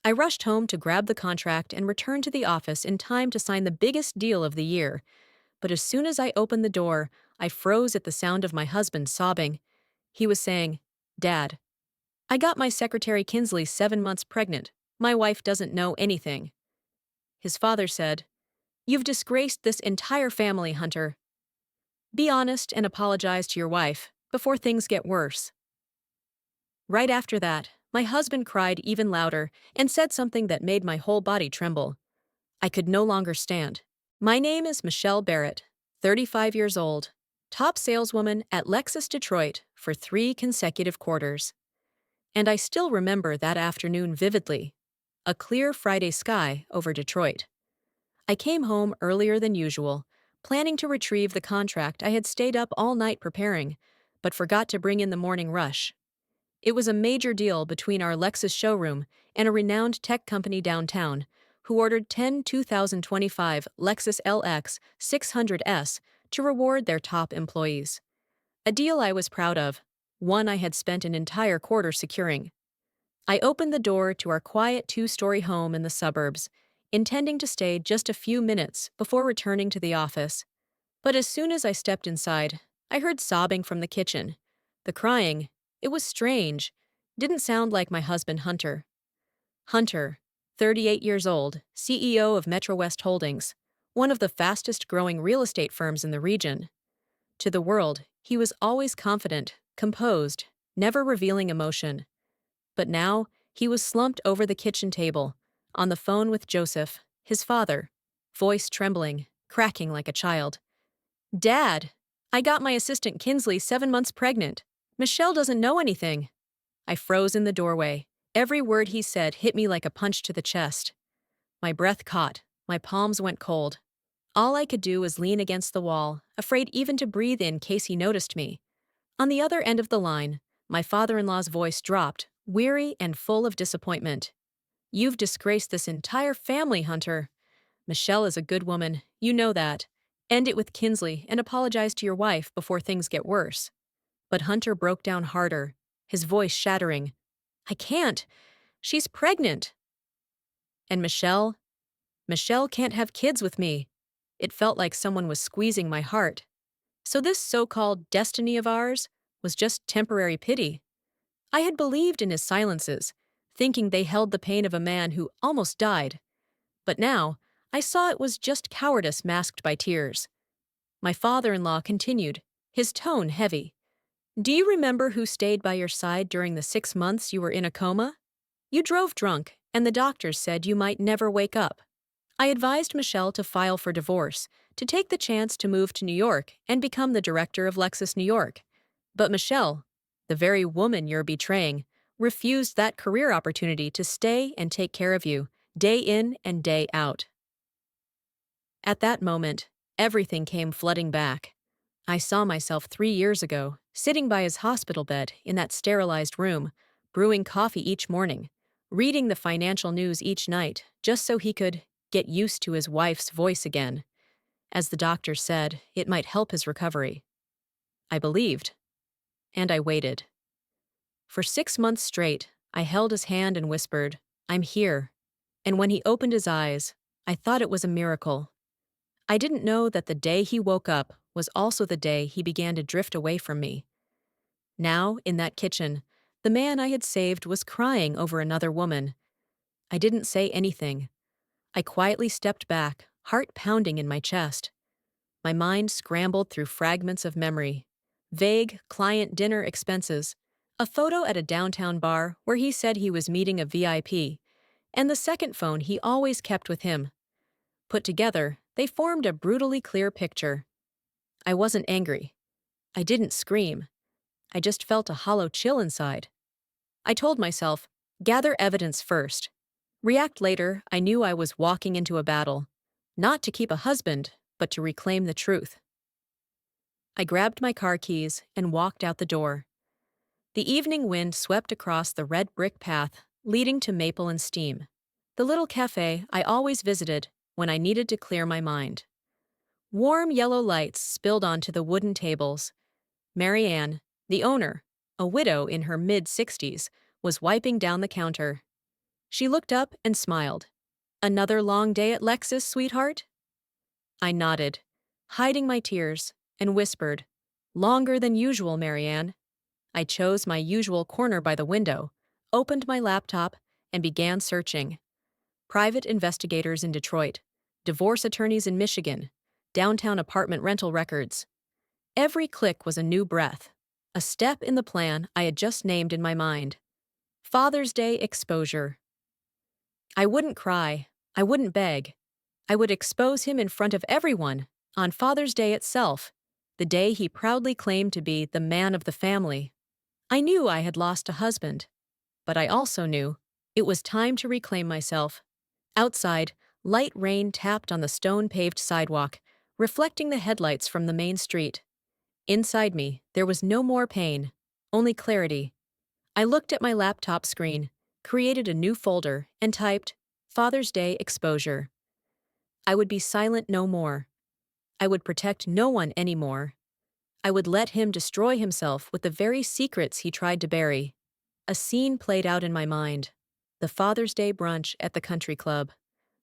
I rushed home to grab the contract and return to the office in time to sign the biggest deal of the year. But as soon as I opened the door, I froze at the sound of my husband sobbing. He was saying, "Dad, I got my secretary Kinsley 7 months pregnant. My wife doesn't know anything." His father said, "You've disgraced this entire family, Hunter. Be honest and apologize to your wife before things get worse." Right after that, my husband cried even louder and said something that made my whole body tremble. I could no longer stand. My name is Michelle Barrett, 35 years old, top saleswoman at Lexus Detroit for 3 consecutive quarters. And I still remember that afternoon vividly. A clear Friday sky over Detroit. I came home earlier than usual, planning to retrieve the contract I had stayed up all night preparing, but forgot to bring in the morning rush. It was a major deal between our Lexus showroom and a renowned tech company downtown, who ordered 10 2025 Lexus LX 600S to reward their top employees. A deal I was proud of, one I had spent an entire quarter securing. I opened the door to our quiet two-story home in the suburbs, intending to stay just a few minutes before returning to the office. But as soon as I stepped inside, I heard sobbing from the kitchen. The crying, it was strange, didn't sound like my husband Hunter. Hunter, 38 years old, CEO of Metro West Holdings, one of the fastest-growing real estate firms in the region. To the world, he was always confident, composed, never revealing emotion. But now, he was slumped over the kitchen table, on the phone with Joseph, his father, voice trembling, cracking like a child. "Dad, I got my assistant Kinsley 7 months pregnant. Michelle doesn't know anything." I froze in the doorway. Every word he said hit me like a punch to the chest. My breath caught, my palms went cold. All I could do was lean against the wall, afraid even to breathe in case he noticed me. On the other end of the line, my father-in-law's voice dropped, weary and full of disappointment. "You've disgraced this entire family, Hunter. Michelle is a good woman, you know that. End it with Kinsley and apologize to your wife before things get worse." But Hunter broke down harder, his voice shattering. "I can't. She's pregnant. And Michelle can't have kids with me." It felt like someone was squeezing my heart. So this so-called destiny of ours was just temporary pity. I had believed in his silences, thinking they held the pain of a man who almost died. But now, I saw it was just cowardice masked by tears. My father-in-law continued, his tone heavy. "Do you remember who stayed by your side during the 6 months you were in a coma? You drove drunk, and the doctors said you might never wake up. I advised Michelle to file for divorce, to take the chance to move to New York and become the director of Lexus New York. But Michelle, the very woman you're betraying, refused that career opportunity to stay and take care of you, day in and day out." At that moment, everything came flooding back. I saw myself 3 years ago, sitting by his hospital bed in that sterilized room, brewing coffee each morning, reading the financial news each night, just so he could get used to his wife's voice again. As the doctor said, it might help his recovery. I believed, and I waited. For 6 months straight, I held his hand and whispered, "I'm here." And when he opened his eyes, I thought it was a miracle. I didn't know that the day he woke up was also the day he began to drift away from me. Now, in that kitchen, the man I had saved was crying over another woman. I didn't say anything. I quietly stepped back, heart pounding in my chest. My mind scrambled through fragments of memory. Vague client dinner expenses, a photo at a downtown bar where he said he was meeting a VIP, and the second phone he always kept with him. Put together, they formed a brutally clear picture. I wasn't angry. I didn't scream. I just felt a hollow chill inside. I told myself, gather evidence first. React later. I knew I was walking into a battle, not to keep a husband, but to reclaim the truth. I grabbed my car keys and walked out the door. The evening wind swept across the red brick path leading to Maple and Steam, the little cafe I always visited when I needed to clear my mind. Warm yellow lights spilled onto the wooden tables. Mary Ann, the owner, a widow in her mid-60s, was wiping down the counter. She looked up and smiled. "Another long day at Lexus, sweetheart?" I nodded, hiding my tears, and whispered, "Longer than usual, Marianne." I chose my usual corner by the window, opened my laptop, and began searching. Private investigators in Detroit, divorce attorneys in Michigan, downtown apartment rental records. Every click was a new breath, a step in the plan I had just named in my mind. Father's Day exposure. I wouldn't cry. I wouldn't beg. I would expose him in front of everyone, on Father's Day itself, the day he proudly claimed to be the man of the family. I knew I had lost a husband, but I also knew it was time to reclaim myself. Outside, light rain tapped on the stone-paved sidewalk, reflecting the headlights from the main street. Inside me, there was no more pain, only clarity. I looked at my laptop screen, created a new folder, and typed, "Father's Day exposure." I would be silent no more. I would protect no one anymore. I would let him destroy himself with the very secrets he tried to bury. A scene played out in my mind. The Father's Day brunch at the country club.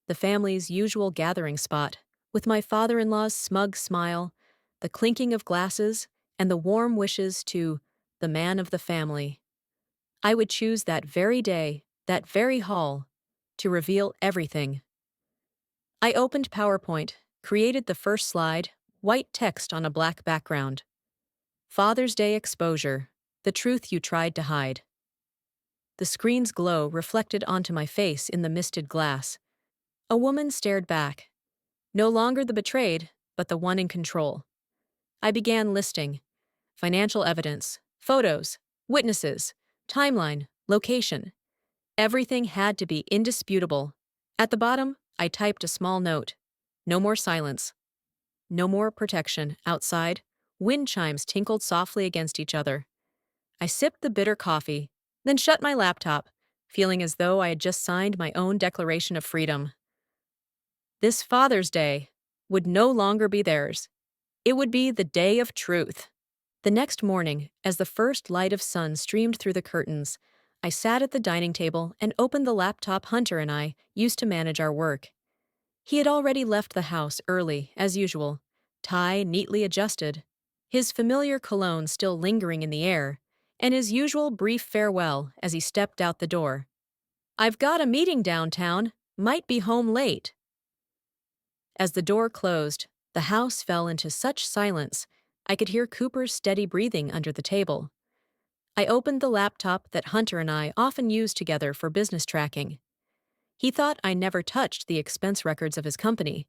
The family's usual gathering spot, with my father-in-law's smug smile, the clinking of glasses, and the warm wishes to the man of the family. I would choose that very day, that very hall, to reveal everything. I opened PowerPoint, created the first slide, white text on a black background. Father's Day exposure, the truth you tried to hide. The screen's glow reflected onto my face in the misted glass. A woman stared back. No longer the betrayed, but the one in control. I began listing financial evidence, photos, witnesses, timeline, location. Everything had to be indisputable. At the bottom, I typed a small note. No more silence. No more protection. Outside, wind chimes tinkled softly against each other. I sipped the bitter coffee, then shut my laptop, feeling as though I had just signed my own declaration of freedom. This Father's Day would no longer be theirs. It would be the day of truth. The next morning, as the first light of sun streamed through the curtains, I sat at the dining table and opened the laptop Hunter and I used to manage our work. He had already left the house early, as usual, tie neatly adjusted, his familiar cologne still lingering in the air, and his usual brief farewell as he stepped out the door. "I've got a meeting downtown, might be home late." As the door closed, the house fell into such silence I could hear Cooper's steady breathing under the table. I opened the laptop that Hunter and I often used together for business tracking. He thought I never touched the expense records of his company,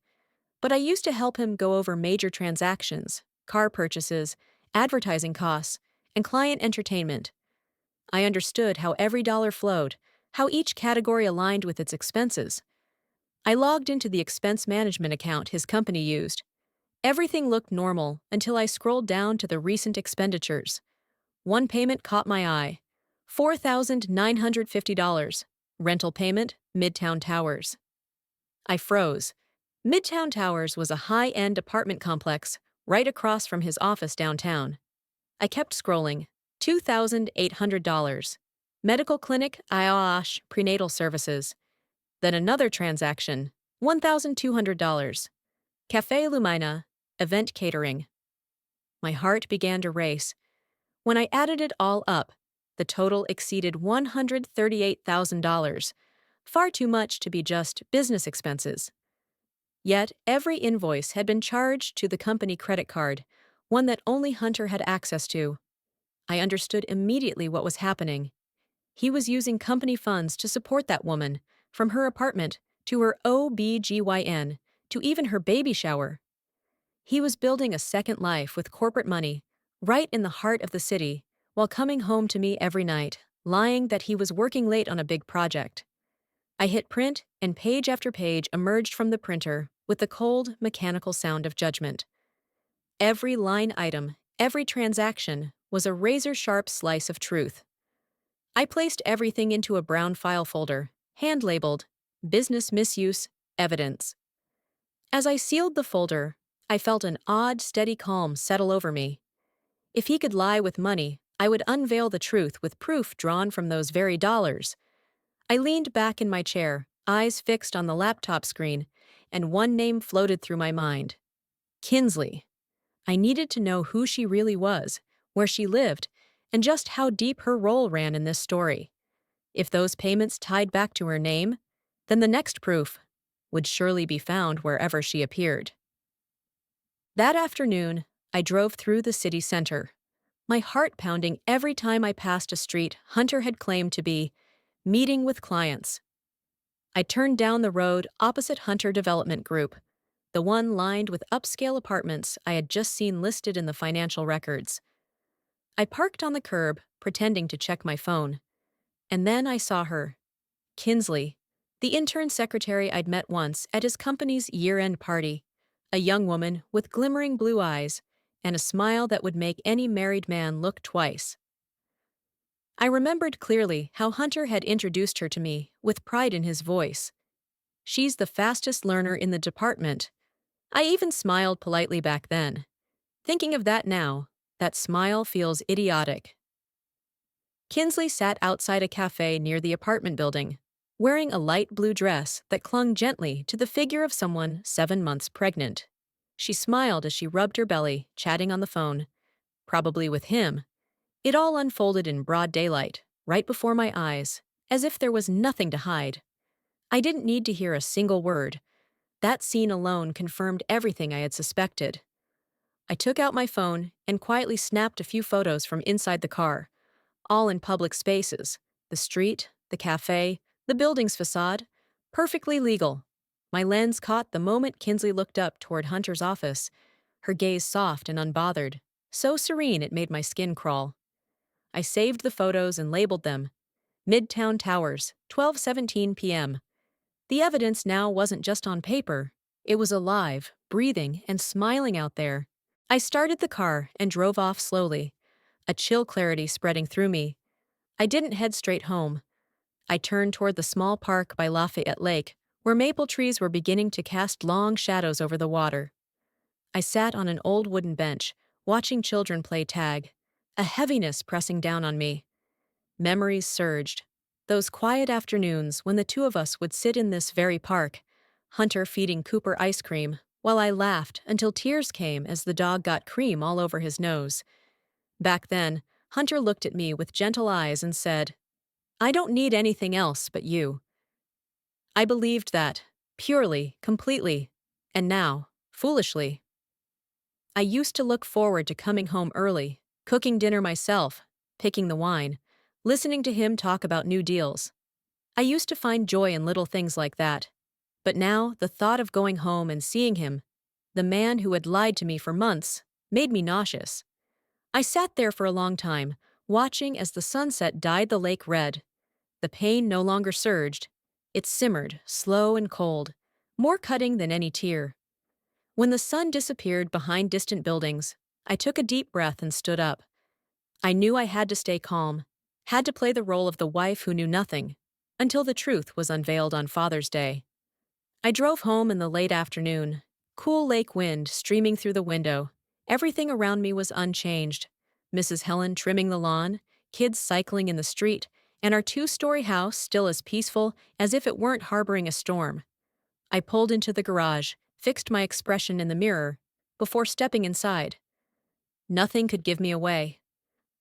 but I used to help him go over major transactions, car purchases, advertising costs, and client entertainment. I understood how every dollar flowed, how each category aligned with its expenses. I logged into the expense management account his company used. Everything looked normal until I scrolled down to the recent expenditures. One payment caught my eye. $4,950. Rental payment, Midtown Towers. I froze. Midtown Towers was a high-end apartment complex right across from his office downtown. I kept scrolling. $2,800. Medical clinic, IOSH, prenatal services. Then another transaction. $1,200. Cafe Lumina, event catering. My heart began to race. When I added it all up, the total exceeded $138,000, far too much to be just business expenses. Yet every invoice had been charged to the company credit card, one that only Hunter had access to. I understood immediately what was happening. He was using company funds to support that woman, from her apartment to her OB/GYN to even her baby shower. He was building a second life with corporate money, right in the heart of the city, while coming home to me every night, lying that he was working late on a big project. I hit print, and page after page emerged from the printer with the cold, mechanical sound of judgment. Every line item, every transaction, was a razor-sharp slice of truth. I placed everything into a brown file folder, hand-labeled, Business Misuse, Evidence. As I sealed the folder, I felt an odd, steady calm settle over me. If he could lie with money, I would unveil the truth with proof drawn from those very dollars. I leaned back in my chair, eyes fixed on the laptop screen, and one name floated through my mind: Kinsley. I needed to know who she really was, where she lived, and just how deep her role ran in this story. If those payments tied back to her name, then the next proof would surely be found wherever she appeared. That afternoon, I drove through the city center, my heart pounding every time I passed a street Hunter had claimed to be meeting with clients. I turned down the road opposite Hunter Development Group, the one lined with upscale apartments I had just seen listed in the financial records. I parked on the curb, pretending to check my phone, and then I saw her, Kinsley, the intern secretary I'd met once at his company's year-end party, a young woman with glimmering blue eyes and a smile that would make any married man look twice. I remembered clearly how Hunter had introduced her to me, with pride in his voice. "She's the fastest learner in the department." I even smiled politely back then. Thinking of that now, that smile feels idiotic. Kinsley sat outside a cafe near the apartment building, wearing a light blue dress that clung gently to the figure of someone 7 months pregnant. She smiled as she rubbed her belly, chatting on the phone, probably with him. It all unfolded in broad daylight, right before my eyes, as if there was nothing to hide. I didn't need to hear a single word. That scene alone confirmed everything I had suspected. I took out my phone and quietly snapped a few photos from inside the car, all in public spaces: the street, the cafe, the building's facade. Perfectly legal. My lens caught the moment Kinsley looked up toward Hunter's office, her gaze soft and unbothered, so serene it made my skin crawl. I saved the photos and labeled them Midtown Towers, 12:17 p.m. The evidence now wasn't just on paper, it was alive, breathing, and smiling out there. I started the car and drove off slowly, a chill clarity spreading through me. I didn't head straight home. I turned toward the small park by Lafayette Lake, where maple trees were beginning to cast long shadows over the water. I sat on an old wooden bench, watching children play tag, a heaviness pressing down on me. Memories surged. Those quiet afternoons when the two of us would sit in this very park, Hunter feeding Cooper ice cream, while I laughed until tears came as the dog got cream all over his nose. Back then, Hunter looked at me with gentle eyes and said, "I don't need anything else but you." I believed that, purely, completely. And now, foolishly, I used to look forward to coming home early, cooking dinner myself, picking the wine, listening to him talk about new deals. I used to find joy in little things like that. But now, the thought of going home and seeing him, the man who had lied to me for months, made me nauseous. I sat there for a long time, watching as the sunset dyed the lake red. The pain no longer surged. It simmered, slow and cold, more cutting than any tear. When the sun disappeared behind distant buildings, I took a deep breath and stood up. I knew I had to stay calm, had to play the role of the wife who knew nothing, until the truth was unveiled on Father's Day. I drove home in the late afternoon, cool lake wind streaming through the window. Everything around me was unchanged. Mrs. Helen trimming the lawn, kids cycling in the street, and our two-story house still as peaceful as if it weren't harboring a storm. I pulled into the garage, fixed my expression in the mirror, before stepping inside. Nothing could give me away.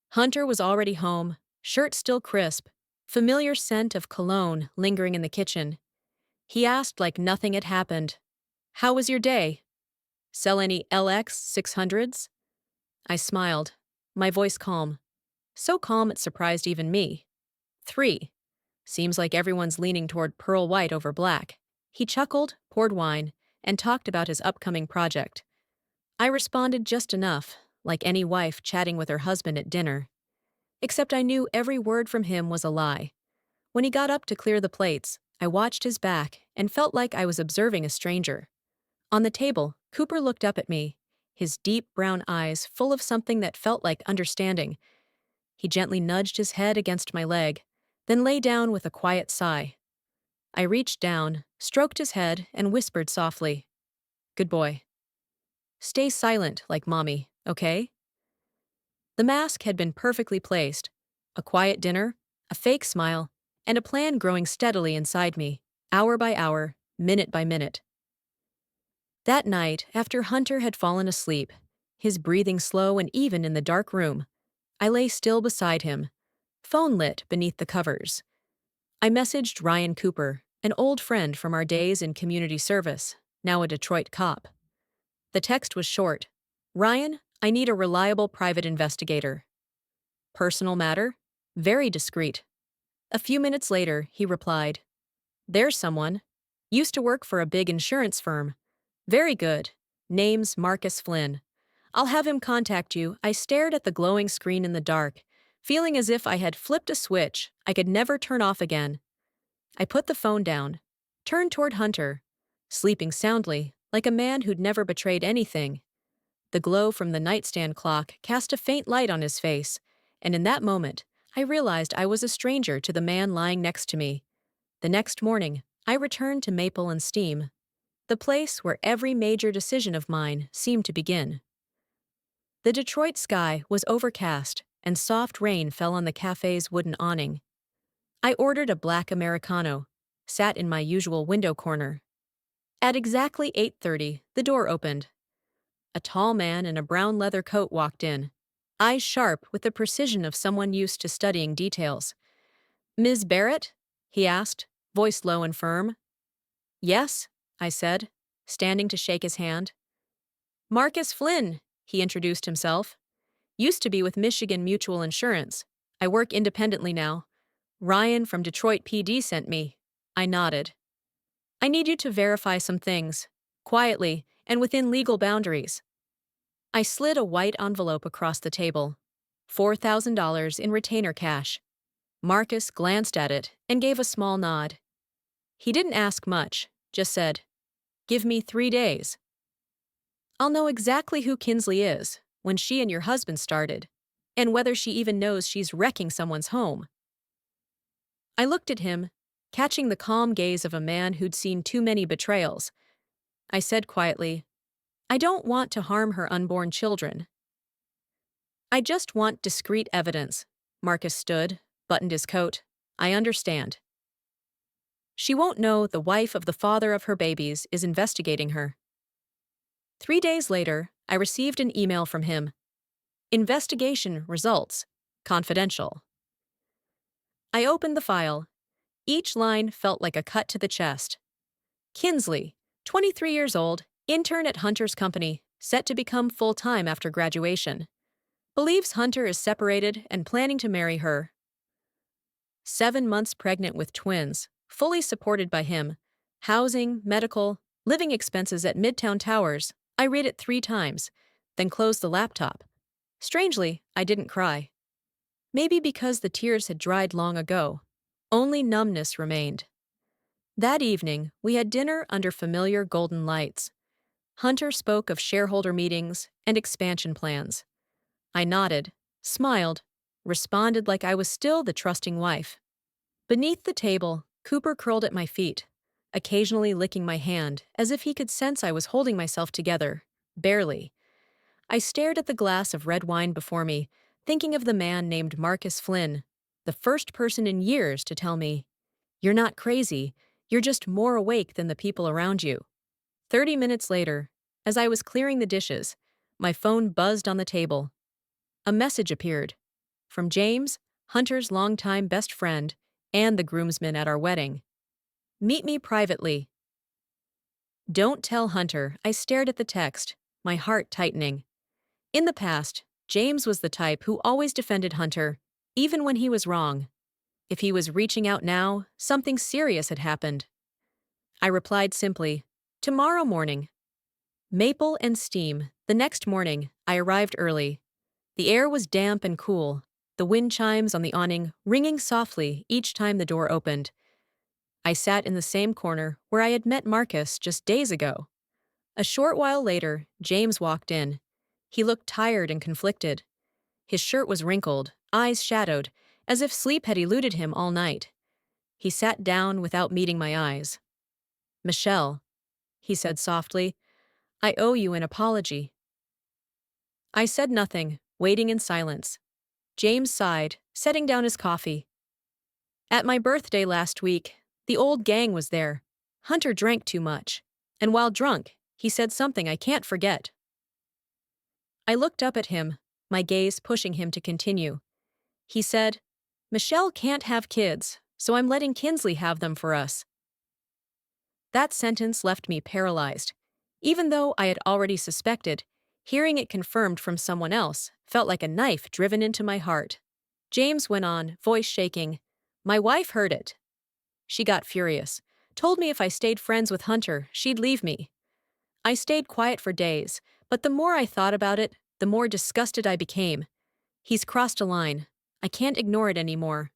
Hunter was already home, shirt still crisp, familiar scent of cologne lingering in the kitchen. He asked like nothing had happened. "How was your day? Sell any LX 600s?" I smiled, my voice calm. So calm it surprised even me. 3. Seems like everyone's leaning toward pearl white over black. He chuckled, poured wine, and talked about his upcoming project. I responded just enough, like any wife chatting with her husband at dinner. Except I knew every word from him was a lie. When he got up to clear the plates, I watched his back and felt like I was observing a stranger. On the table, Cooper looked up at me, his deep brown eyes full of something that felt like understanding. He gently nudged his head against my leg, then lay down with a quiet sigh. I reached down, stroked his head, and whispered softly, "Good boy. Stay silent like mommy, okay?" The mask had been perfectly placed. A quiet dinner, a fake smile, and a plan growing steadily inside me, hour by hour, minute by minute. That night, after Hunter had fallen asleep, his breathing slow and even in the dark room, I lay still beside him, phone lit beneath the covers. I messaged Ryan Cooper, an old friend from our days in community service, now a Detroit cop. The text was short. Ryan, I need a reliable private investigator. Personal matter? Very discreet. A few minutes later, he replied, There's someone. Used to work for a big insurance firm. Very good. Name's Marcus Flynn. I'll have him contact you. I stared at the glowing screen in the dark, feeling as if I had flipped a switch I could never turn off again. I put the phone down, turned toward Hunter, sleeping soundly, like a man who'd never betrayed anything. The glow from the nightstand clock cast a faint light on his face, and in that moment, I realized I was a stranger to the man lying next to me. The next morning, I returned to Maple and Steam, the place where every major decision of mine seemed to begin. The Detroit sky was overcast, and soft rain fell on the cafe's wooden awning. I ordered a black Americano, sat in my usual window corner. At exactly 8:30, the door opened. A tall man in a brown leather coat walked in, eyes sharp with the precision of someone used to studying details. "Ms. Barrett?" he asked, voice low and firm. "Yes," I said, standing to shake his hand. "Marcus Flynn," he introduced himself. "Used to be with Michigan Mutual Insurance. I work independently now. Ryan from Detroit PD sent me." I nodded. "I need you to verify some things, quietly and within legal boundaries." I slid a white envelope across the table. $4,000 in retainer cash. Marcus glanced at it and gave a small nod. He didn't ask much, just said, "Give me 3 days. I'll know exactly who Kinsley is, when she and your husband started, and whether she even knows she's wrecking someone's home." I looked at him, catching the calm gaze of a man who'd seen too many betrayals. I said quietly, "I don't want to harm her unborn children. I just want discrete evidence." Marcus stood, buttoned his coat. "I understand. She won't know the wife of the father of her babies is investigating her." 3 days later, I received an email from him. "Investigation results. Confidential." I opened the file. Each line felt like a cut to the chest. Kinsley, 23 years old, intern at Hunter's company, set to become full-time after graduation. Believes Hunter is separated and planning to marry her. 7 months pregnant with twins, fully supported by him. Housing, medical, living expenses at Midtown Towers. I read it 3 times, then closed the laptop. Strangely, I didn't cry. Maybe because the tears had dried long ago. Only numbness remained. That evening, we had dinner under familiar golden lights. Hunter spoke of shareholder meetings and expansion plans. I nodded, smiled, responded like I was still the trusting wife. Beneath the table, Cooper curled at my feet, occasionally licking my hand as if he could sense I was holding myself together, barely. I stared at the glass of red wine before me, thinking of the man named Marcus Flynn, the first person in years to tell me, "You're not crazy, you're just more awake than the people around you." 30 minutes later, as I was clearing the dishes, my phone buzzed on the table. A message appeared. From James, Hunter's longtime best friend, and the groomsman at our wedding. "Meet me privately." "Don't tell Hunter." I stared at the text, my heart tightening. In the past, James was the type who always defended Hunter, even when he was wrong. If he was reaching out now, something serious had happened. I replied simply, "Tomorrow morning." Maple and Steam. The next morning, I arrived early. The air was damp and cool, the wind chimes on the awning ringing softly each time the door opened. I sat in the same corner where I had met Marcus just days ago. A short while later, James walked in. He looked tired and conflicted. His shirt was wrinkled, eyes shadowed, as if sleep had eluded him all night. He sat down without meeting my eyes. "Michelle," he said softly, "I owe you an apology." I said nothing, waiting in silence. James sighed, setting down his coffee. At my birthday last week, the old gang was there. Hunter drank too much. And while drunk, he said something I can't forget. I looked up at him, my gaze pushing him to continue. He said, "Michelle can't have kids, so I'm letting Kinsley have them for us." That sentence left me paralyzed. Even though I had already suspected, hearing it confirmed from someone else felt like a knife driven into my heart. James went on, voice shaking. "My wife heard it. She got furious. Told me if I stayed friends with Hunter, she'd leave me. I stayed quiet for days, but the more I thought about it, the more disgusted I became. He's crossed a line. I can't ignore it anymore."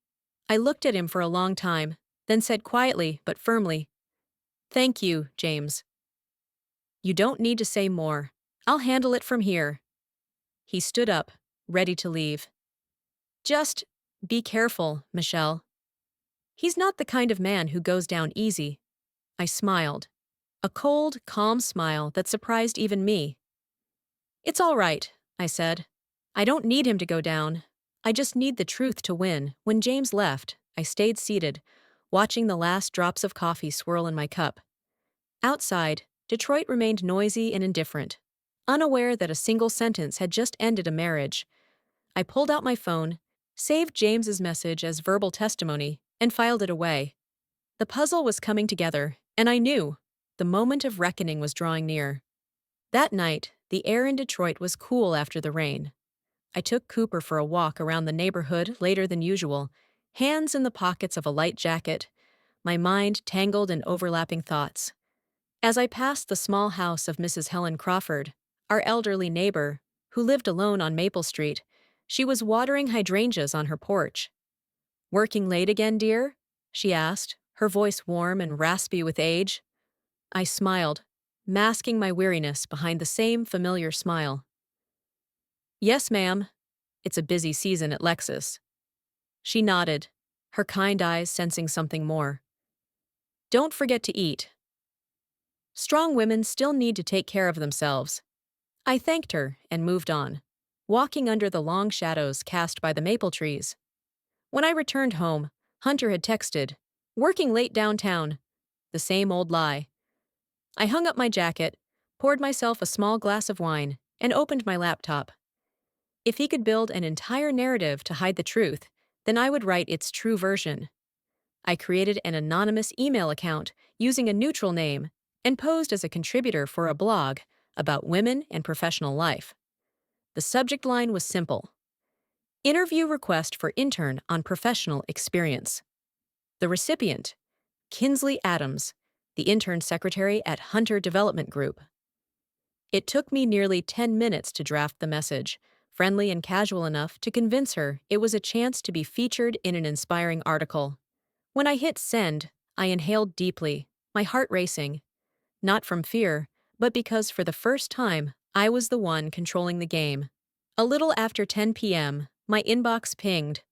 I looked at him for a long time, then said quietly but firmly, "Thank you, James. You don't need to say more. I'll handle it from here." He stood up, ready to leave. "Just be careful, Michelle. He's not the kind of man who goes down easy." I smiled. A cold, calm smile that surprised even me. "It's all right," I said. "I don't need him to go down. I just need the truth to win." When James left, I stayed seated, watching the last drops of coffee swirl in my cup. Outside, Detroit remained noisy and indifferent, unaware that a single sentence had just ended a marriage. I pulled out my phone, saved James's message as verbal testimony, and filed it away. The puzzle was coming together, and I knew the moment of reckoning was drawing near. That night, the air in Detroit was cool after the rain. I took Cooper for a walk around the neighborhood later than usual, hands in the pockets of a light jacket, my mind tangled in overlapping thoughts. As I passed the small house of Mrs. Helen Crawford, our elderly neighbor, who lived alone on Maple Street, she was watering hydrangeas on her porch. "Working late again, dear?" she asked, her voice warm and raspy with age. I smiled, masking my weariness behind the same familiar smile. "Yes, ma'am. It's a busy season at Lexus." She nodded, her kind eyes sensing something more. "Don't forget to eat. Strong women still need to take care of themselves." I thanked her and moved on, walking under the long shadows cast by the maple trees. When I returned home, Hunter had texted, "Working late downtown." The same old lie. I hung up my jacket, poured myself a small glass of wine, and opened my laptop. If he could build an entire narrative to hide the truth, then I would write its true version. I created an anonymous email account using a neutral name and posed as a contributor for a blog about women and professional life. The subject line was simple: "Interview request for intern on professional experience." The recipient: Kinsley Adams, the intern secretary at Hunter Development Group. It took me nearly 10 minutes to draft the message, friendly and casual enough to convince her it was a chance to be featured in an inspiring article. When I hit send, I inhaled deeply, my heart racing. Not from fear, but because for the first time, I was the one controlling the game. A little after 10 p.m., my inbox pinged.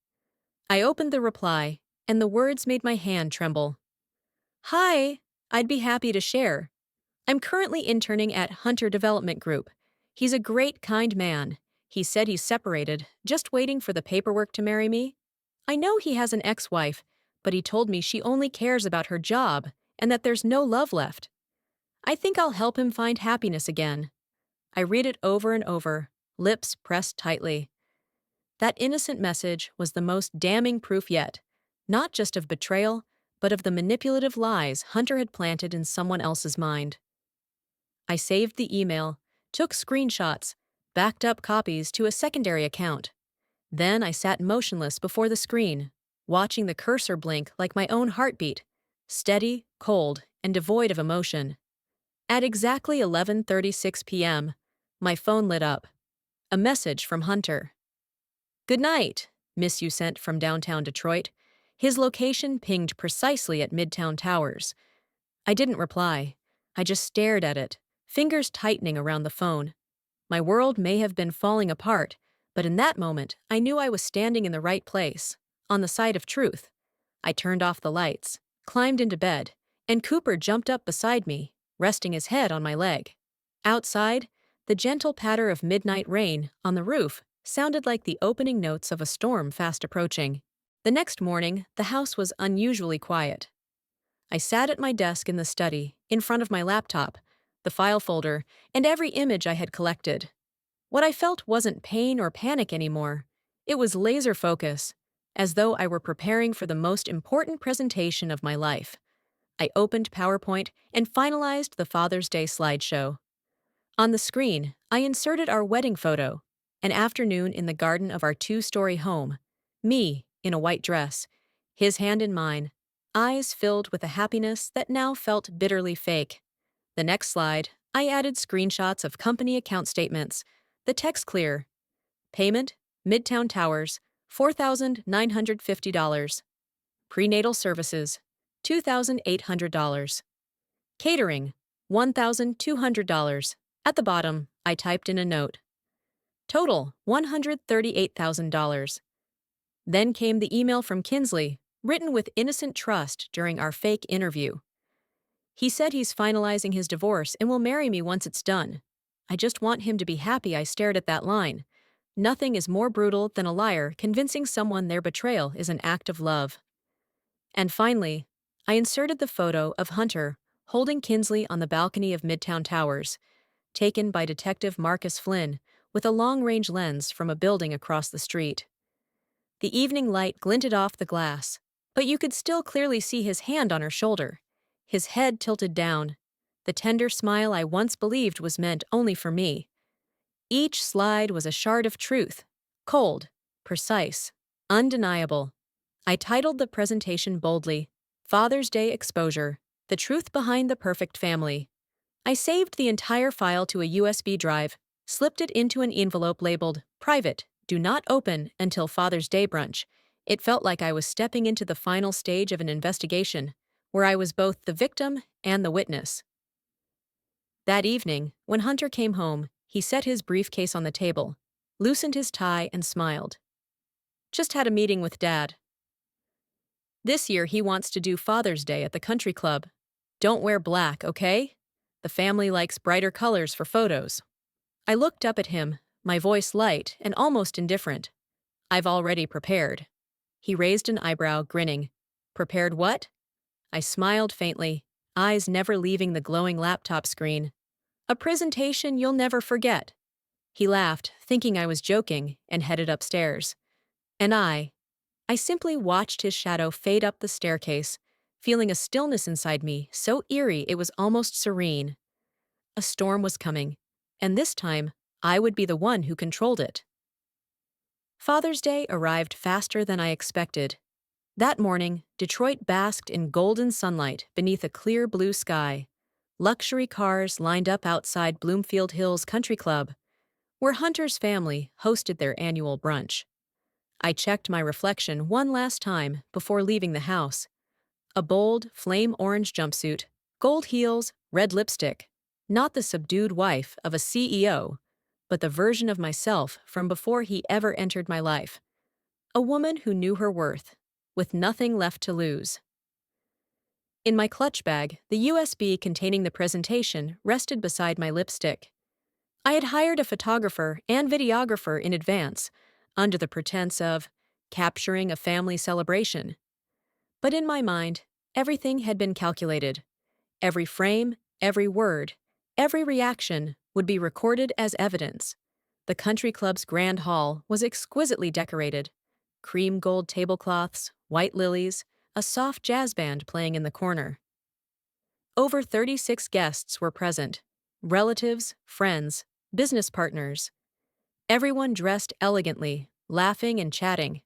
I opened the reply, and the words made my hand tremble. "Hi, I'd be happy to share. I'm currently interning at Hunter Development Group. He's a great, kind man. He said he's separated, just waiting for the paperwork to marry me. I know he has an ex-wife, but he told me she only cares about her job and that there's no love left. I think I'll help him find happiness again." I read it over and over, lips pressed tightly. That innocent message was the most damning proof yet, not just of betrayal, but of the manipulative lies Hunter had planted in someone else's mind. I saved the email, took screenshots, backed up copies to a secondary account. Then I sat motionless before the screen, watching the cursor blink like my own heartbeat, steady, cold, and devoid of emotion. At exactly 11:36 p.m., my phone lit up. A message from Hunter. "Good night," Miss You sent from downtown Detroit. His location pinged precisely at Midtown Towers. I didn't reply. I just stared at it, fingers tightening around the phone. My world may have been falling apart, but in that moment, I knew I was standing in the right place, on the side of truth. I turned off the lights, climbed into bed, and Cooper jumped up beside me, resting his head on my leg. Outside, the gentle patter of midnight rain on the roof sounded like the opening notes of a storm fast approaching. The next morning, the house was unusually quiet. I sat at my desk in the study, in front of my laptop, the file folder, and every image I had collected. What I felt wasn't pain or panic anymore. It was laser focus, as though I were preparing for the most important presentation of my life. I opened PowerPoint and finalized the Father's Day slideshow. On the screen, I inserted our wedding photo, an afternoon in the garden of our two-story home, me in a white dress, his hand in mine, eyes filled with a happiness that now felt bitterly fake. The next slide, I added screenshots of company account statements, the text clear. Payment, Midtown Towers, $4,950. Prenatal services, $2,800. Catering, $1,200. At the bottom, I typed in a note. Total, $138,000. Then came the email from Kinsley, written with innocent trust during our fake interview. He said he's finalizing his divorce and will marry me once it's done. I just want him to be happy. I stared at that line. Nothing is more brutal than a liar convincing someone their betrayal is an act of love. And finally, I inserted the photo of Hunter holding Kinsley on the balcony of Midtown Towers, taken by Detective Marcus Flynn with a long-range lens from a building across the street. The evening light glinted off the glass, but you could still clearly see his hand on her shoulder, his head tilted down, the tender smile I once believed was meant only for me. Each slide was a shard of truth, cold, precise, undeniable. I titled the presentation boldly, Father's Day Exposure, The Truth Behind the Perfect Family. I saved the entire file to a USB drive, slipped it into an envelope labeled, Private, Do Not Open Until Father's Day Brunch. It felt like I was stepping into the final stage of an investigation, where I was both the victim and the witness. That evening, when Hunter came home, he set his briefcase on the table, loosened his tie, and smiled. Just had a meeting with Dad. This year he wants to do Father's Day at the country club. Don't wear black, okay? The family likes brighter colors for photos. I looked up at him, my voice light and almost indifferent. I've already prepared. He raised an eyebrow, grinning. Prepared what? I smiled faintly, eyes never leaving the glowing laptop screen. A presentation you'll never forget. He laughed, thinking I was joking, and headed upstairs. And I simply watched his shadow fade up the staircase, feeling a stillness inside me so eerie it was almost serene. A storm was coming, and this time, I would be the one who controlled it. Father's Day arrived faster than I expected. That morning, Detroit basked in golden sunlight beneath a clear blue sky. Luxury cars lined up outside Bloomfield Hills Country Club, where Hunter's family hosted their annual brunch. I checked my reflection one last time before leaving the house. A bold, flame-orange jumpsuit, gold heels, red lipstick. Not the subdued wife of a CEO, but the version of myself from before he ever entered my life. A woman who knew her worth, with nothing left to lose. In my clutch bag, the USB containing the presentation rested beside my lipstick. I had hired a photographer and videographer in advance, under the pretense of capturing a family celebration. But in my mind, everything had been calculated. Every frame, every word, every reaction would be recorded as evidence. The country club's grand hall was exquisitely decorated. Cream gold tablecloths, white lilies, a soft jazz band playing in the corner. Over 36 guests were present. Relatives, friends, business partners. Everyone dressed elegantly, laughing and chatting.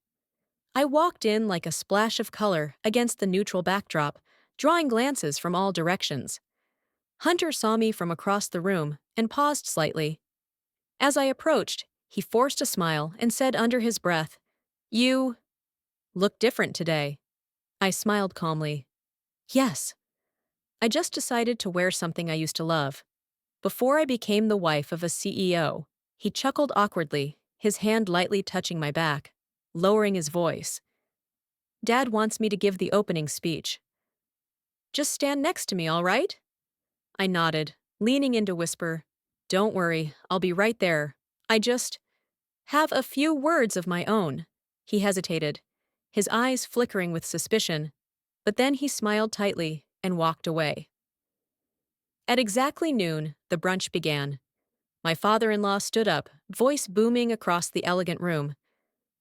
I walked in like a splash of color against the neutral backdrop, drawing glances from all directions. Hunter saw me from across the room and paused slightly. As I approached, he forced a smile and said under his breath, "You look different today." I smiled calmly. Yes. I just decided to wear something I used to love. Before I became the wife of a CEO, he chuckled awkwardly, his hand lightly touching my back, lowering his voice. Dad wants me to give the opening speech. Just stand next to me, all right? I nodded, leaning in to whisper, Don't worry, I'll be right there. I just have a few words of my own. He hesitated, his eyes flickering with suspicion, but then he smiled tightly and walked away. At exactly noon, the brunch began. My father-in-law stood up, voice booming across the elegant room.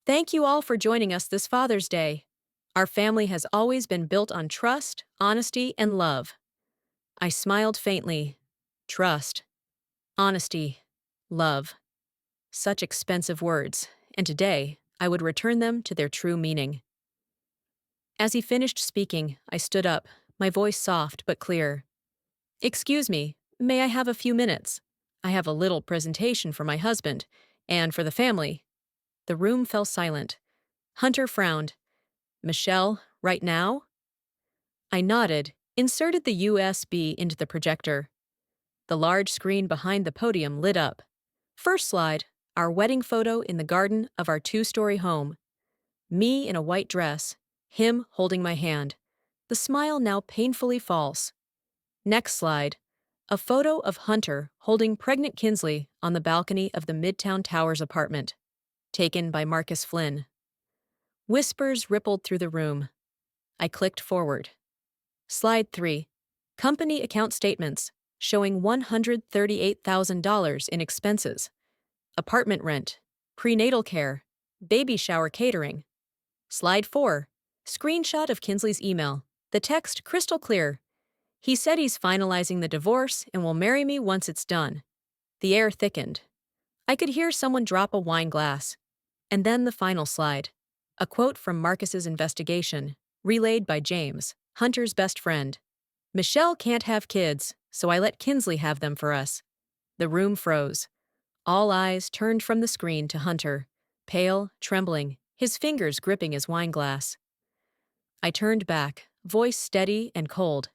Thank you all for joining us this Father's Day. Our family has always been built on trust, honesty, and love. I smiled faintly. Trust, honesty, love. Such expensive words, and today I would return them to their true meaning. As he finished speaking, I stood up, my voice soft but clear. Excuse me, may I have a few minutes? I have a little presentation for my husband, and for the family. The room fell silent. Hunter frowned. Michelle, right now? I nodded, inserted the USB into the projector. The large screen behind the podium lit up. First slide, our wedding photo in the garden of our two-story home. Me in a white dress, him holding my hand. The smile now painfully false. Next slide, a photo of Hunter holding pregnant Kinsley on the balcony of the Midtown Towers apartment, taken by Marcus Flynn. Whispers rippled through the room. I clicked forward. Slide 3. Company account statements showing $138,000 in expenses. Apartment rent, prenatal care, baby shower catering. Slide 4. Screenshot of Kinsley's email. The text crystal clear. He said he's finalizing the divorce and will marry me once it's done. The air thickened. I could hear someone drop a wine glass. And then the final slide. A quote from Marcus's investigation, relayed by James, Hunter's best friend. Michelle can't have kids, so I let Kinsley have them for us. The room froze. All eyes turned from the screen to Hunter, pale, trembling, his fingers gripping his wine glass. I turned back, voice steady and cold.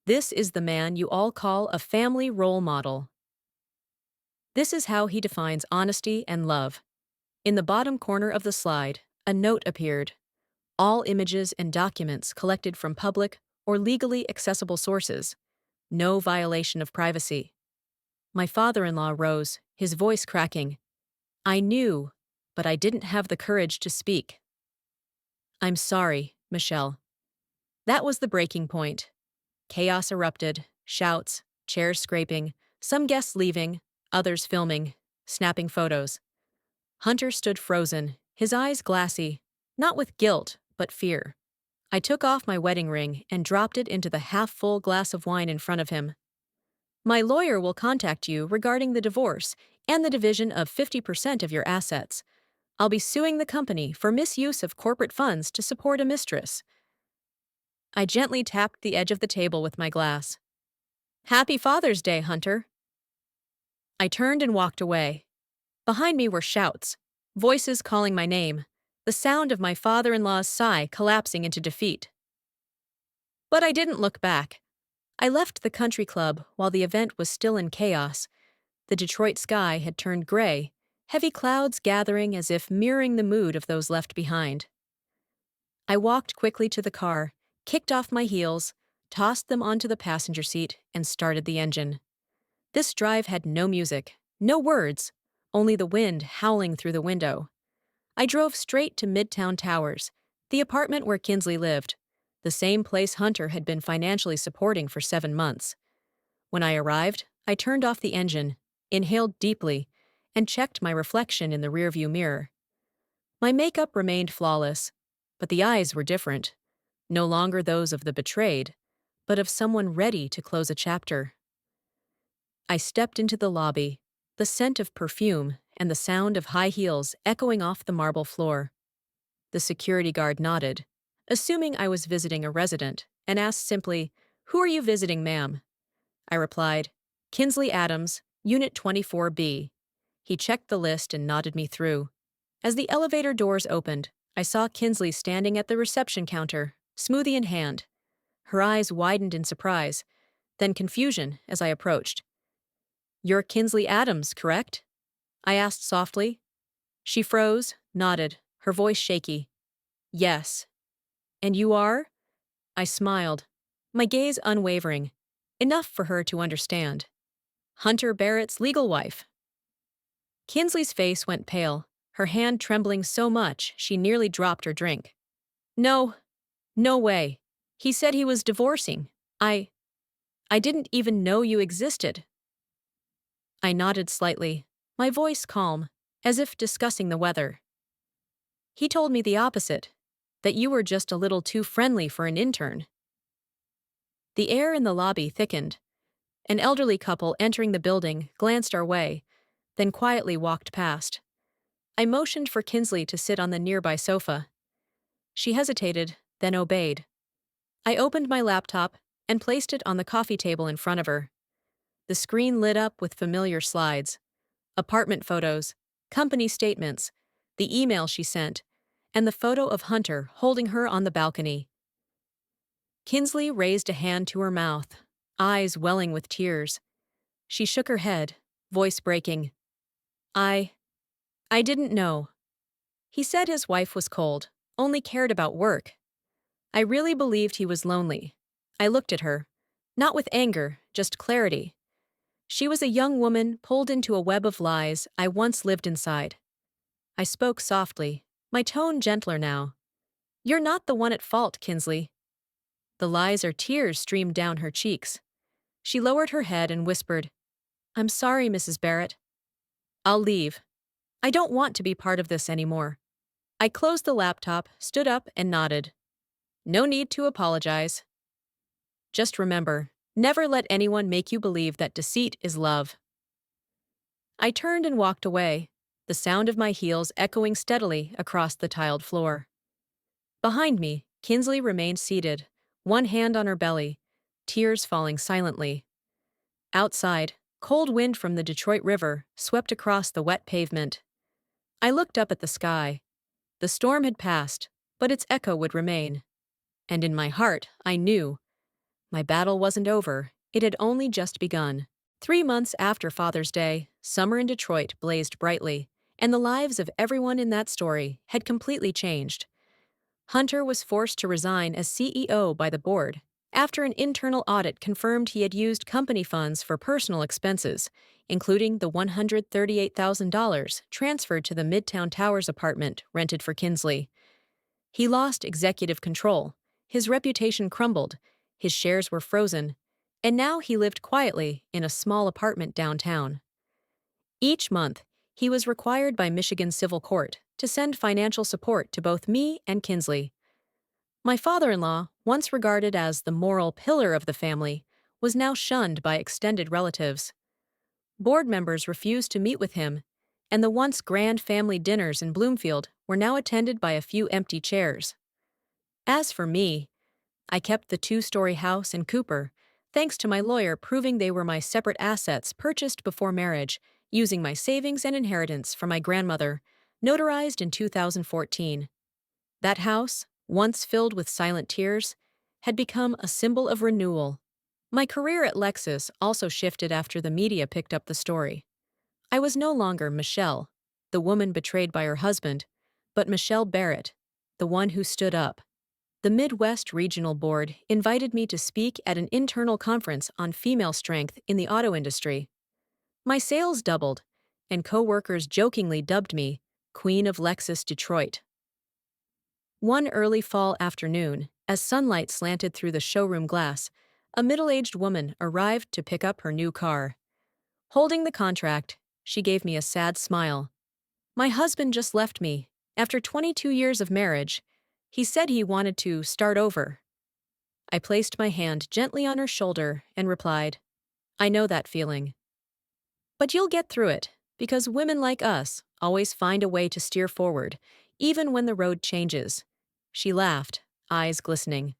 This is the man you all call a family role model. This is how he defines honesty and love. In the bottom corner of the slide, a note appeared. All images and documents collected from public or legally accessible sources. No violation of privacy. My father-in-law rose, his voice cracking. I knew, but I didn't have the courage to speak. I'm sorry, Michelle. That was the breaking point. Chaos erupted, shouts, chairs scraping, some guests leaving, others filming, snapping photos. Hunter stood frozen, his eyes glassy, not with guilt, but fear. I took off my wedding ring and dropped it into the half-full glass of wine in front of him. My lawyer will contact you regarding the divorce and the division of 50% of your assets. I'll be suing the company for misuse of corporate funds to support a mistress. I gently tapped the edge of the table with my glass. Happy Father's Day, Hunter. I turned and walked away. Behind me were shouts, voices calling my name, the sound of my father-in-law's sigh collapsing into defeat. But I didn't look back. I left the country club while the event was still in chaos. The Detroit sky had turned gray, heavy clouds gathering as if mirroring the mood of those left behind. I walked quickly to the car, kicked off my heels, tossed them onto the passenger seat, and started the engine. This drive had no music, no words, only the wind howling through the window. I drove straight to Midtown Towers, the apartment where Kinsley lived, the same place Hunter had been financially supporting for 7 months. When I arrived, I turned off the engine, inhaled deeply, and checked my reflection in the rearview mirror. My makeup remained flawless, but the eyes were different. No longer those of the betrayed, but of someone ready to close a chapter. I stepped into the lobby, the scent of perfume and the sound of high heels echoing off the marble floor. The security guard nodded, assuming I was visiting a resident, and asked simply, "Who are you visiting, ma'am?" I replied, "Kinsley Adams, Unit 24B. He checked the list and nodded me through. As the elevator doors opened, I saw Kinsley standing at the reception counter, smoothie in hand. Her eyes widened in surprise, then confusion as I approached. "You're Kinsley Adams, correct?" I asked softly. She froze, nodded, her voice shaky. "Yes." "And you are?" I smiled, my gaze unwavering, enough for her to understand. "Hunter Barrett's legal wife." Kinsley's face went pale, her hand trembling so much she nearly dropped her drink. No, no way. He said he was divorcing. I I didn't even know you existed. I nodded slightly, my voice calm, as if discussing the weather. He told me the opposite, that you were just a little too friendly for an intern. The air in the lobby thickened. An elderly couple entering the building glanced our way, then quietly walked past. I motioned for Kinsley to sit on the nearby sofa. She hesitated, then obeyed. I opened my laptop and placed it on the coffee table in front of her. The screen lit up with familiar slides: apartment photos, company statements, the email she sent, and the photo of Hunter holding her on the balcony. Kinsley raised a hand to her mouth, eyes welling with tears. She shook her head, voice breaking. I I didn't know. He said his wife was cold, only cared about work. I really believed he was lonely. I looked at her, not with anger, just clarity. She was a young woman pulled into a web of lies I once lived inside. I spoke softly, my tone gentler now. You're not the one at fault, Kinsley. The lies or tears streamed down her cheeks. She lowered her head and whispered, I'm sorry, Mrs. Barrett. I'll leave. I don't want to be part of this anymore. I closed the laptop, stood up, and nodded. No need to apologize. Just remember, never let anyone make you believe that deceit is love. I turned and walked away, the sound of my heels echoing steadily across the tiled floor. Behind me, Kinsley remained seated, one hand on her belly, tears falling silently. Outside, cold wind from the Detroit River swept across the wet pavement. I looked up at the sky. The storm had passed, but its echo would remain. And in my heart, I knew. My battle wasn't over, it had only just begun. 3 months after Father's Day, summer in Detroit blazed brightly, and the lives of everyone in that story had completely changed. Hunter was forced to resign as CEO by the board after an internal audit confirmed he had used company funds for personal expenses, including the $138,000 transferred to the Midtown Towers apartment rented for Kinsley. He lost executive control, his reputation crumbled, his shares were frozen, and now he lived quietly in a small apartment downtown. Each month, he was required by Michigan Civil Court to send financial support to both me and Kinsley. My father-in-law, once regarded as the moral pillar of the family, was now shunned by extended relatives. Board members refused to meet with him, and the once grand family dinners in Bloomfield were now attended by a few empty chairs. As for me, I kept the 2-story house in Cooper, thanks to my lawyer proving they were my separate assets purchased before marriage, using my savings and inheritance from my grandmother, notarized in 2014. That house, once filled with silent tears, had become a symbol of renewal. My career at Lexus also shifted after the media picked up the story. I was no longer Michelle, the woman betrayed by her husband, but Michelle Barrett, the one who stood up. The Midwest Regional Board invited me to speak at an internal conference on female strength in the auto industry. My sales doubled, and co-workers jokingly dubbed me Queen of Lexus Detroit. One early fall afternoon, as sunlight slanted through the showroom glass, a middle-aged woman arrived to pick up her new car. Holding the contract, she gave me a sad smile. My husband just left me. After 22 years of marriage, he said he wanted to start over. I placed my hand gently on her shoulder and replied, I know that feeling. But you'll get through it, because women like us always find a way to steer forward, even when the road changes. She laughed, eyes glistening.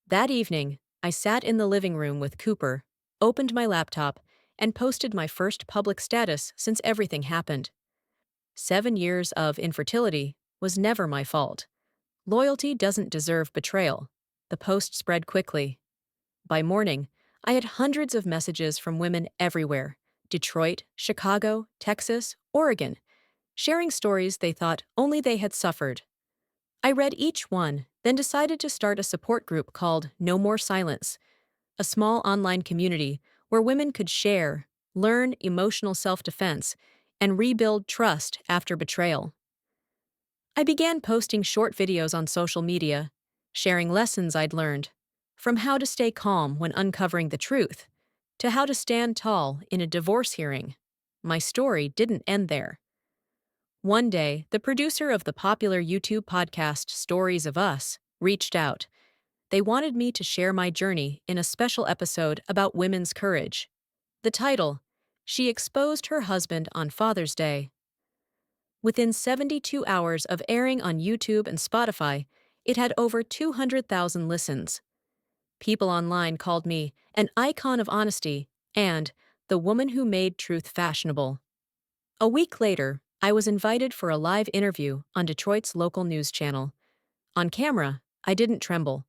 That evening, I sat in the living room with Cooper, opened my laptop, and posted my first public status since everything happened. 7 years of infertility was never my fault. Loyalty doesn't deserve betrayal. The post spread quickly. By morning, I had hundreds of messages from women everywhere: Detroit, Chicago, Texas, Oregon, sharing stories they thought only they had suffered. I read each one, then decided to start a support group called No More Silence, a small online community where women could share, learn emotional self-defense, and rebuild trust after betrayal. I began posting short videos on social media, sharing lessons I'd learned, from how to stay calm when uncovering the truth, to how to stand tall in a divorce hearing. My story didn't end there. One day, the producer of the popular YouTube podcast Stories of Us reached out. They wanted me to share my journey in a special episode about women's courage. The title, She Exposed Her Husband on Father's Day. Within 72 hours of airing on YouTube and Spotify, it had over 200,000 listens. People online called me an icon of honesty and the woman who made truth fashionable. A week later, I was invited for a live interview on Detroit's local news channel. On camera, I didn't tremble.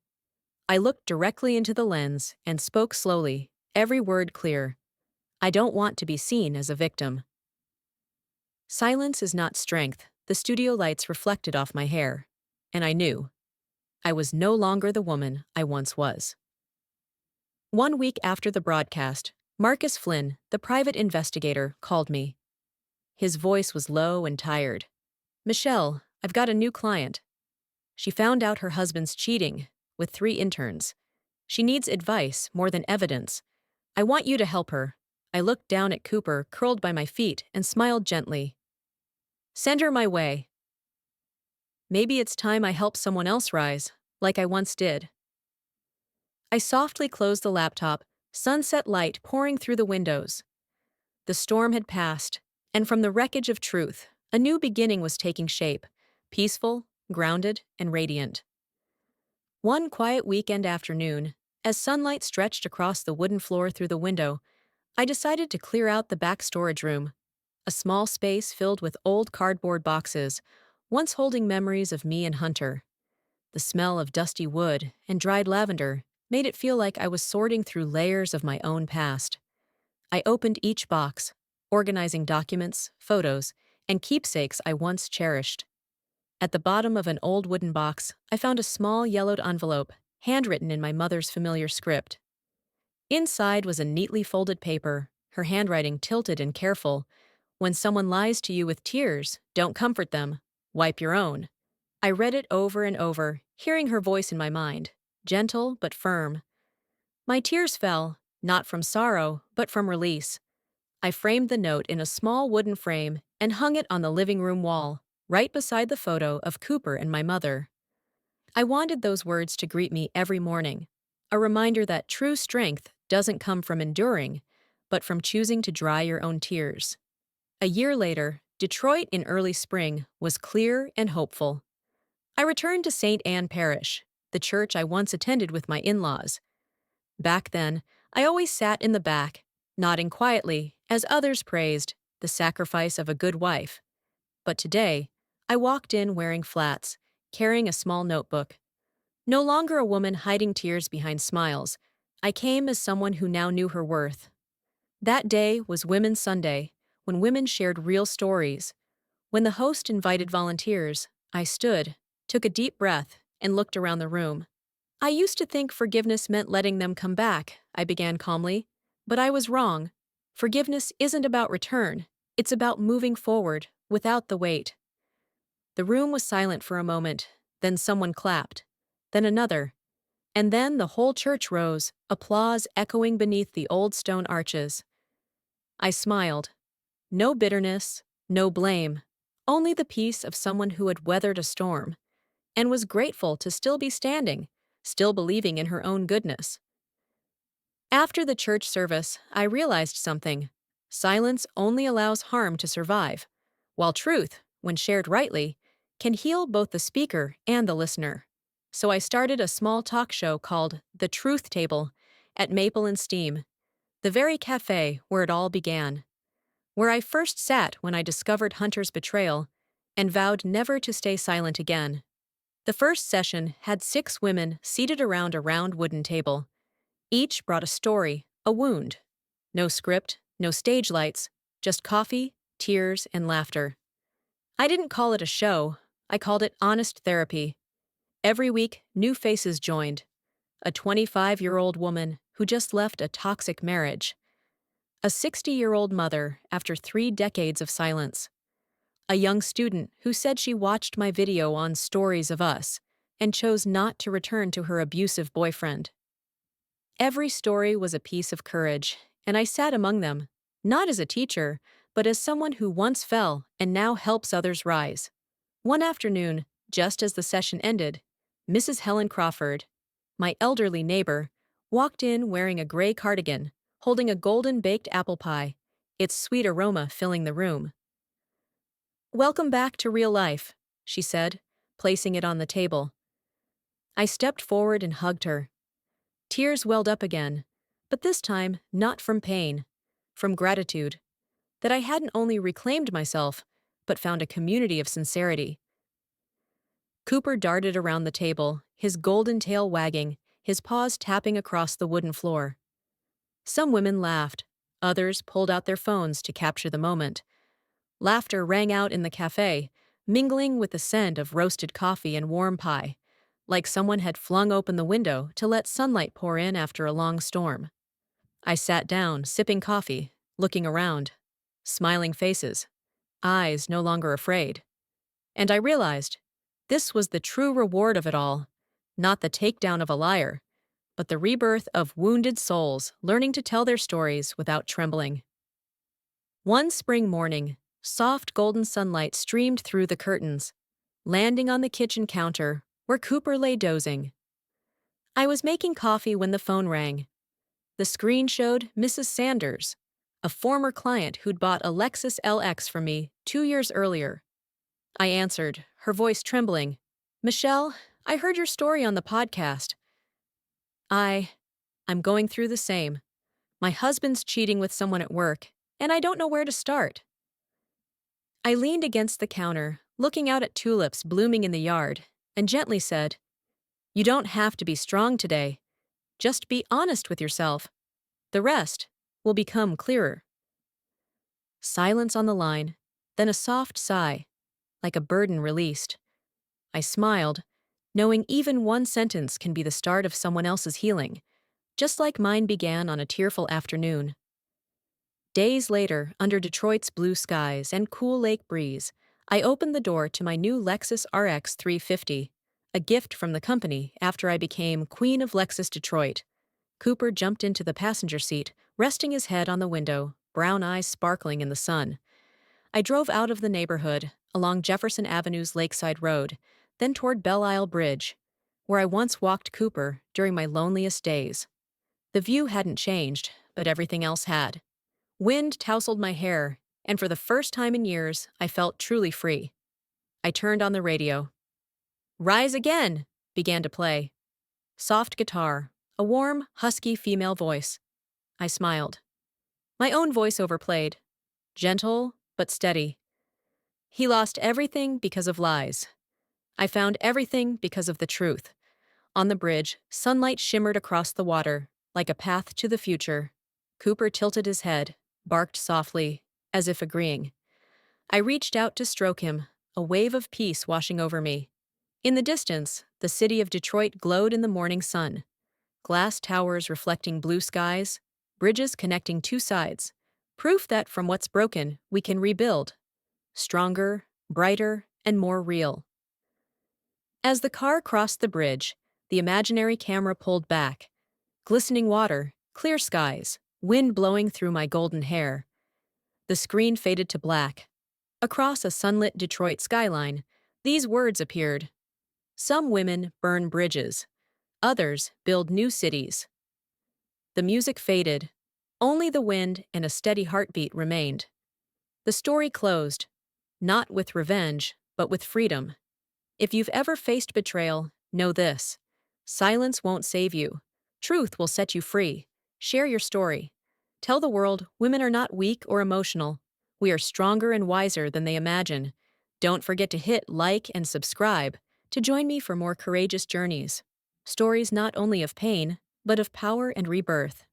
I looked directly into the lens and spoke slowly, every word clear. I don't want to be seen as a victim. Silence is not strength, the studio lights reflected off my hair. And I knew. I was no longer the woman I once was. 1 week after the broadcast, Marcus Flynn, the private investigator, called me. His voice was low and tired. "Michelle, I've got a new client. She found out her husband's cheating with 3 interns. She needs advice more than evidence. I want you to help her." I looked down at Cooper, curled by my feet, and smiled gently. "Send her my way. Maybe it's time I help someone else rise, like I once did." I softly closed the laptop, sunset light pouring through the windows. The storm had passed, and from the wreckage of truth, a new beginning was taking shape, peaceful, grounded, and radiant. One quiet weekend afternoon, as sunlight stretched across the wooden floor through the window, I decided to clear out the back storage room, a small space filled with old cardboard boxes, once holding memories of me and Hunter. The smell of dusty wood and dried lavender made it feel like I was sorting through layers of my own past. I opened each box, organizing documents, photos, and keepsakes I once cherished. At the bottom of an old wooden box, I found a small yellowed envelope, handwritten in my mother's familiar script. Inside was a neatly folded paper, her handwriting tilted and careful. "When someone lies to you with tears, don't comfort them. Wipe your own." I read it over and over, hearing her voice in my mind, gentle but firm. My tears fell, not from sorrow, but from release. I framed the note in a small wooden frame and hung it on the living room wall, right beside the photo of Cooper and my mother. I wanted those words to greet me every morning, a reminder that true strength doesn't come from enduring, but from choosing to dry your own tears. A year later, Detroit in early spring was clear and hopeful. I returned to St. Anne Parish, the church I once attended with my in-laws. Back then, I always sat in the back, nodding quietly as others praised the sacrifice of a good wife. But today, I walked in wearing flats, carrying a small notebook. No longer a woman hiding tears behind smiles, I came as someone who now knew her worth. That day was Women's Sunday, when women shared real stories. When the host invited volunteers, I stood, took a deep breath, and looked around the room. "I used to think forgiveness meant letting them come back," I began calmly. But I was wrong. Forgiveness isn't about return, it's about moving forward, without the weight. The room was silent for a moment, then someone clapped. Then another. And then the whole church rose, applause echoing beneath the old stone arches. I smiled. No bitterness, no blame, only the peace of someone who had weathered a storm, and was grateful to still be standing, still believing in her own goodness. After the church service, I realized something. Silence only allows harm to survive, while truth, when shared rightly, can heal both the speaker and the listener. So I started a small talk show called The Truth Table at Maple and Steam, the very cafe where it all began, where I first sat when I discovered Hunter's betrayal and vowed never to stay silent again. The first session had 6 women seated around a round wooden table. Each brought a story, a wound. No script, no stage lights, just coffee, tears, and laughter. I didn't call it a show, I called it honest therapy. Every week, new faces joined. A 25-year-old woman who just left a toxic marriage. A 60-year-old mother after 3 decades of silence. a young student who said she watched my video on Stories of Us and chose not to return to her abusive boyfriend. Every story was a piece of courage, and I sat among them, not as a teacher, but as someone who once fell and now helps others rise. One afternoon, just as the session ended, Mrs. Helen Crawford, my elderly neighbor, walked in wearing a gray cardigan, holding a golden baked apple pie, its sweet aroma filling the room. "Welcome back to real life," she said, placing it on the table. I stepped forward and hugged her. Tears welled up again, but this time not from pain, from gratitude, that I hadn't only reclaimed myself, but found a community of sincerity. Cooper darted around the table, his golden tail wagging, his paws tapping across the wooden floor. Some women laughed, others pulled out their phones to capture the moment. Laughter rang out in the cafe, mingling with the scent of roasted coffee and warm pie, like someone had flung open the window to let sunlight pour in after a long storm. I sat down, sipping coffee, looking around. Smiling faces, eyes no longer afraid. And I realized this was the true reward of it all, not the takedown of a liar, but the rebirth of wounded souls learning to tell their stories without trembling. One spring morning, soft golden sunlight streamed through the curtains, landing on the kitchen counter where Cooper lay dozing. I was making coffee when the phone rang. The screen showed Mrs. Sanders, a former client who'd bought a Lexus LX from me 2 years earlier. I answered, her voice trembling. "Michelle, I heard your story on the podcast. I'm going through the same. My husband's cheating with someone at work, and I don't know where to start." I leaned against the counter, looking out at tulips blooming in the yard, and gently said, "You don't have to be strong today. Just be honest with yourself. The rest will become clearer." Silence on the line, then a soft sigh, like a burden released. I smiled, knowing even one sentence can be the start of someone else's healing, just like mine began on a tearful afternoon. Days later, under Detroit's blue skies and cool lake breeze, I opened the door to my new Lexus RX 350, a gift from the company after I became Queen of Lexus Detroit. Cooper jumped into the passenger seat, resting his head on the window, brown eyes sparkling in the sun. I drove out of the neighborhood, along Jefferson Avenue's Lakeside Road, then toward Belle Isle Bridge, where I once walked Cooper during my loneliest days. The view hadn't changed, but everything else had. Wind tousled my hair, and for the first time in years, I felt truly free. I turned on the radio. "Rise Again" began to play. Soft guitar, a warm, husky female voice. I smiled. My own voice overplayed, gentle but steady. "He lost everything because of lies. I found everything because of the truth." On the bridge, sunlight shimmered across the water, like a path to the future. Cooper tilted his head, barked softly, as if agreeing. I reached out to stroke him, a wave of peace washing over me. In the distance, the city of Detroit glowed in the morning sun. Glass towers reflecting blue skies, bridges connecting two sides. Proof that from what's broken, we can rebuild. Stronger, brighter, and more real. As the car crossed the bridge, the imaginary camera pulled back. Glistening water, clear skies, wind blowing through my golden hair. The screen faded to black. Across a sunlit Detroit skyline, these words appeared. "Some women burn bridges. Others build new cities." The music faded. Only the wind and a steady heartbeat remained. The story closed, not with revenge, but with freedom. If you've ever faced betrayal, know this. Silence won't save you. Truth will set you free. Share your story. Tell the world women are not weak or emotional. We are stronger and wiser than they imagine. Don't forget to hit like and subscribe to join me for more courageous journeys. Stories not only of pain, but of power and rebirth.